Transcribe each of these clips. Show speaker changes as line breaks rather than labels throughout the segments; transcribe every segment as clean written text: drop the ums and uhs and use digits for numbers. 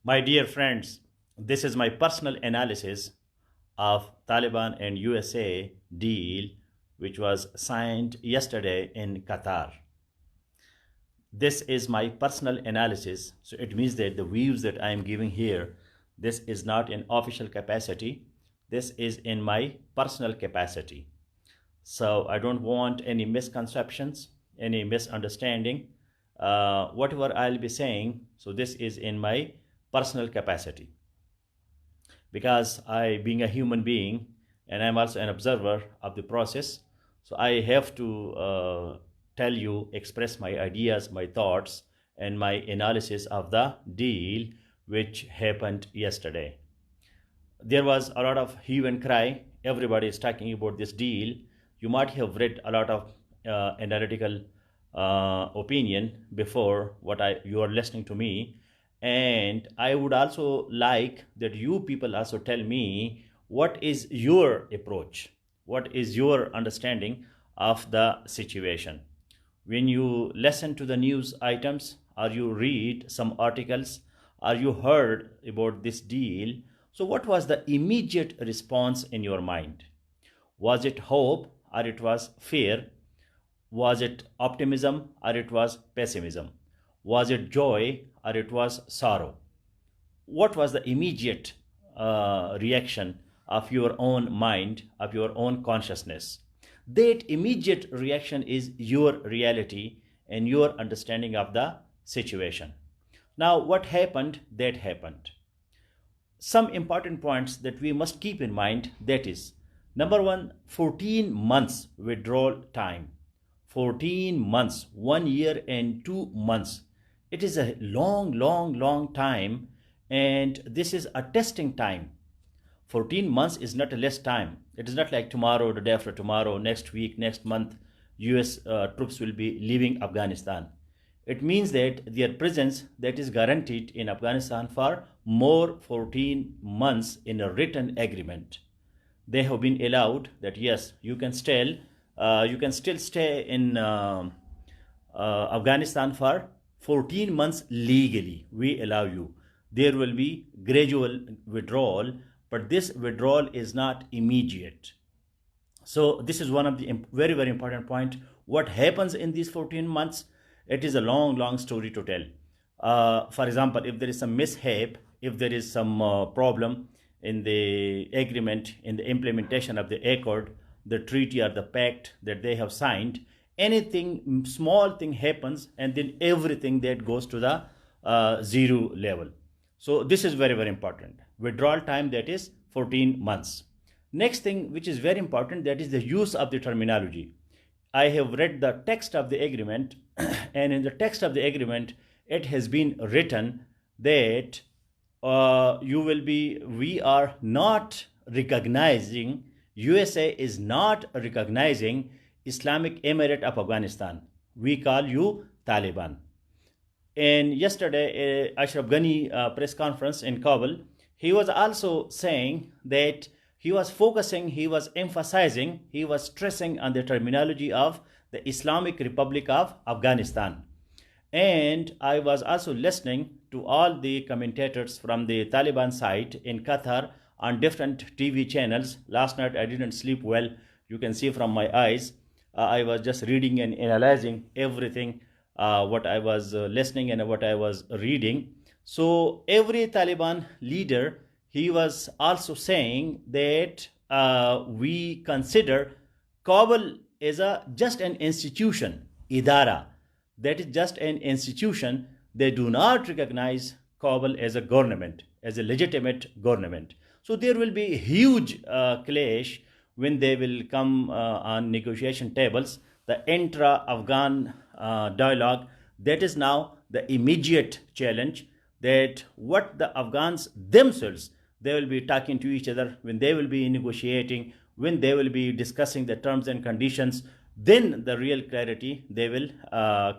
My dear friends, this is my personal analysis of Taliban and USA deal which was signed yesterday in Qatar. This is my personal analysis, so it means that the views that I am giving here, this is not in official capacity, this is in my personal capacity. So I don't want any misconceptions, any misunderstanding. Whatever I'll be saying, so this is in my personal capacity, because I, being a human being, and I'm also an observer of the process, so I have to tell you, express my ideas, my thoughts, and my analysis of the deal which happened yesterday. There was a lot of hue and cry. Everybody is talking about this deal. You might have read a lot of analytical opinion before what you are listening to me, and I would also like that you people also tell me what is your approach, what is your understanding of the situation. When you listen to the news items, or you read some articles, or you heard about this deal, so what was the immediate response in your mind? Was it hope or it was fear? Was it optimism or it was pessimism? Was it joy or it was sorrow? What was the immediate reaction of your own mind, of your own consciousness? That immediate reaction is your reality and your understanding of the situation. Now, what happened? That happened. Some important points that we must keep in mind, that is, number one, 14 months withdrawal time. 14 months, 1 year and 2 months. It is a long time, and this is a testing time. 14 months is not a less time. It is not like tomorrow, the day after tomorrow, next week, next month, US troops will be leaving Afghanistan. It means that their presence that is guaranteed in Afghanistan for more 14 months in a written agreement. They have been allowed that yes, you can still stay in Afghanistan for 14 months legally. We allow you. There will be gradual withdrawal, but this withdrawal is not immediate. So this is one of the very important point. What happens in these 14 months? It is a long story to tell. For example, if there is some mishap, if there is some problem in the agreement, in the implementation of the accord, the treaty or the pact that they have signed, anything small thing happens, and then everything that goes to the zero level. So this is very important. Withdrawal time, that is 14 months. Next thing which is very important, that is the use of the terminology. I have read the text of the agreement, and in the text of the agreement, it has been written that we are not recognizing, USA is not recognizing Islamic Emirate of Afghanistan. We call you Taliban. And yesterday, Ashraf Ghani press conference in Kabul, he was also saying that he was focusing, he was emphasizing, he was stressing on the terminology of the Islamic Republic of Afghanistan. And I was also listening to all the commentators from the Taliban side in Qatar on different TV channels. Last night I didn't sleep well. You can see from my eyes. I was just reading and analyzing everything, what I was listening and what I was reading. So every Taliban leader, he was also saying that we consider Kabul as just an institution, idara. That is just an institution. They do not recognize Kabul as a government, as a legitimate government. So there will be a huge clash when they will come on negotiation tables. The intra-Afghan dialogue, that is now the immediate challenge, that what the Afghans themselves, they will be talking to each other, when they will be negotiating, when they will be discussing the terms and conditions, then the real clarity, they will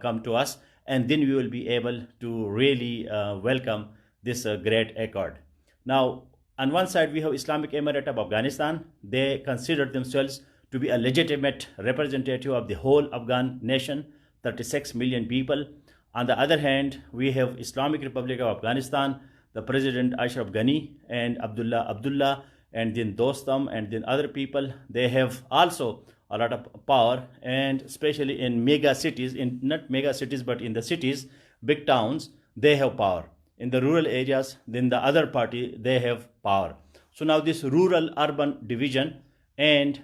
come to us, and then we will be able to really welcome this great accord. Now, on one side, we have Islamic Emirate of Afghanistan. They consider themselves to be a legitimate representative of the whole Afghan nation, 36 million people. On the other hand, we have Islamic Republic of Afghanistan. the President Ashraf Ghani and Abdullah, and then Dostam, and then other people, they have also a lot of power, and especially in mega cities, in not mega cities, but in the cities, big towns, they have power. In the rural areas, then the other party, they have power. So now this rural urban division, and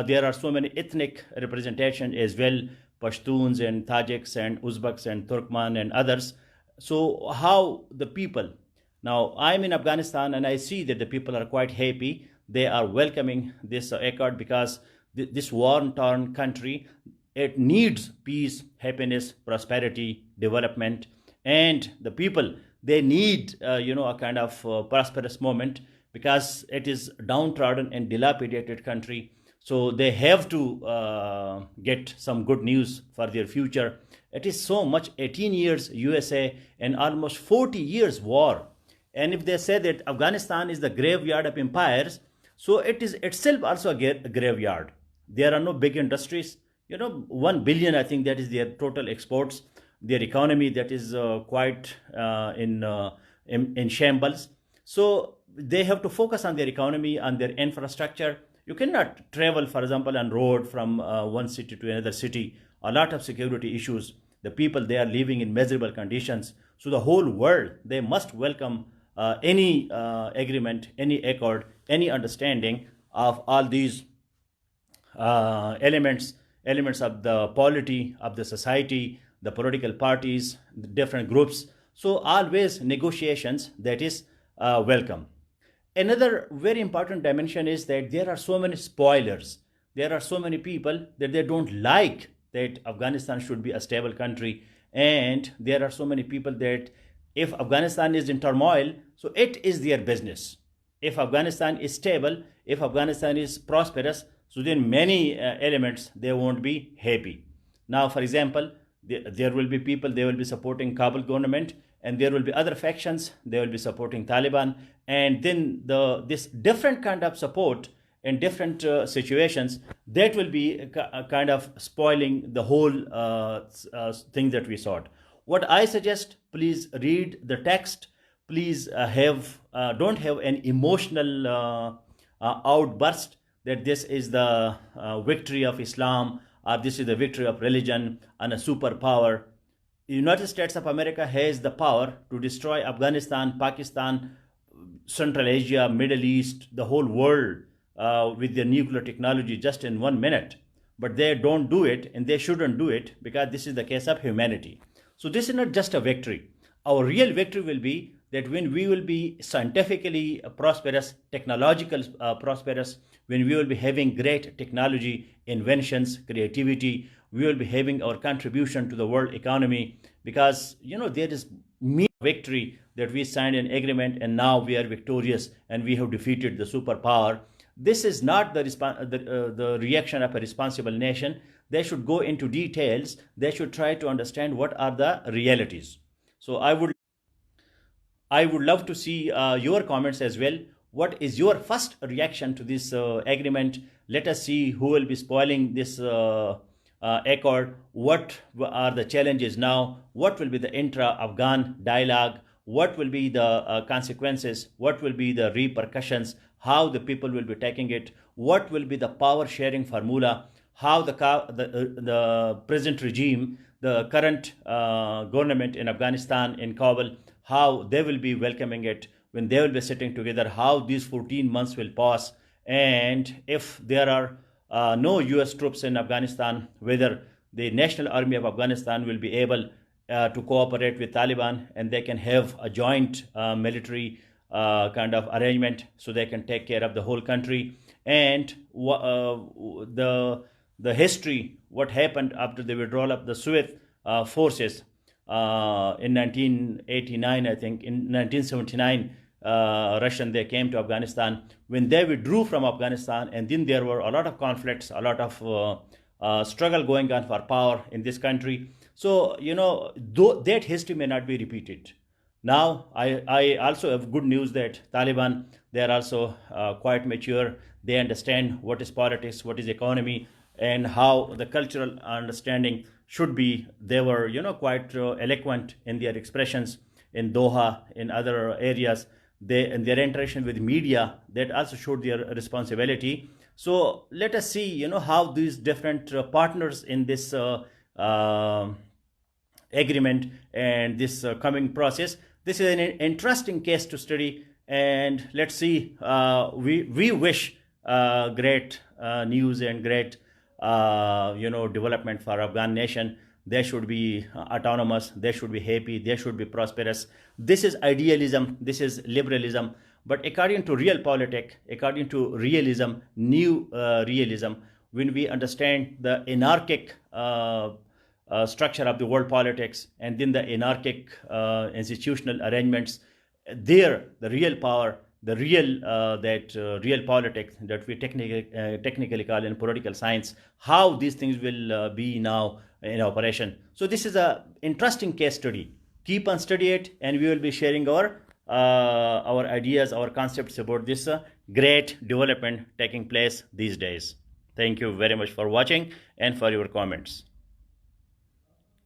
there are so many ethnic representation as well, Pashtuns and Tajiks and Uzbeks and Turkmen and others. So how the people, now I'm in Afghanistan and I see that the people are quite happy. They are welcoming this accord because this war-torn country, it needs peace, happiness, prosperity, development, and the people, they need a kind of prosperous moment, because it is downtrodden and dilapidated country. So they have to get some good news for their future. It is so much, 18 years USA and almost 40 years war. And if they say that Afghanistan is the graveyard of empires, so it is itself also a graveyard. There are no big industries. 1 billion, I think, that is their total exports. Their economy, that is quite in shambles. So they have to focus on their economy, on their infrastructure. You cannot travel, for example, on road from one city to another city. A lot of security issues. The people, they are living in miserable conditions. So the whole world, they must welcome any agreement, any accord, any understanding of all these elements of the polity, of the society, the political parties, the different groups. So always negotiations, that is welcome. Another very important dimension is that there are so many spoilers. There are so many people that they don't like that Afghanistan should be a stable country. And there are so many people that if Afghanistan is in turmoil, so it is their business. If Afghanistan is stable, if Afghanistan is prosperous, so then many elements, they won't be happy. Now, for example, there will be people, they will be supporting Kabul government, and there will be other factions, they will be supporting Taliban. And then this different kind of support in different situations, that will be kind of spoiling the whole thing that we sought. What I suggest, please read the text. Please don't have an emotional outburst that this is the victory of Islam, or this is the victory of religion and a superpower. The United States of America has the power to destroy Afghanistan, Pakistan, Central Asia, Middle East, the whole world with their nuclear technology just in 1 minute. But they don't do it, and they shouldn't do it, because this is the case of humanity. So this is not just a victory. Our real victory will be that when we will be scientifically prosperous, technological prosperous, when we will be having great technology, inventions, creativity, we will be having our contribution to the world economy, because there is mere victory that we signed an agreement and now we are victorious and we have defeated the superpower. This is not the reaction of a responsible nation. They should go into details. They should try to understand what are the realities. So I would love to see your comments as well. What is your first reaction to this agreement? Let us see who will be spoiling this accord. What are the challenges now? What will be the intra-Afghan dialogue? What will be the consequences? What will be the repercussions? How the people will be taking it? What will be the power sharing formula? How the present regime, the current government in Afghanistan, in Kabul, how they will be welcoming it when they will be sitting together, how these 14 months will pass, and if there are no US troops in Afghanistan, whether the National Army of Afghanistan will be able to cooperate with Taliban, and they can have a joint military kind of arrangement, so they can take care of the whole country. And the history, what happened after the withdrawal of the Soviet forces in 1989, I think, in 1979, Russian, they came to Afghanistan. When they withdrew from Afghanistan, and then there were a lot of conflicts, a lot of struggle going on for power in this country. So, that history may not be repeated. Now, I also have good news that Taliban, they are also quite mature. They understand what is politics, what is economy, and how the cultural understanding should be. They were, quite eloquent in their expressions in Doha, in other areas, and their interaction with media, that also showed their responsibility. So let us see, how these different partners in this agreement and this coming process. This is an interesting case to study, and let's see. We wish great news and great development for Afghan nation. They should be autonomous. They should be happy. They should be prosperous. This is idealism. This is liberalism. But according to real politics, according to realism, new realism, when we understand the anarchic structure of the world politics, and then the anarchic institutional arrangements, there the real power, the real real politics that we technically call in political science, how these things will be now in operation. So this is a interesting case study. Keep on study it, and we will be sharing our ideas, our concepts about this great development taking place these days. Thank you very much for watching and for your comments.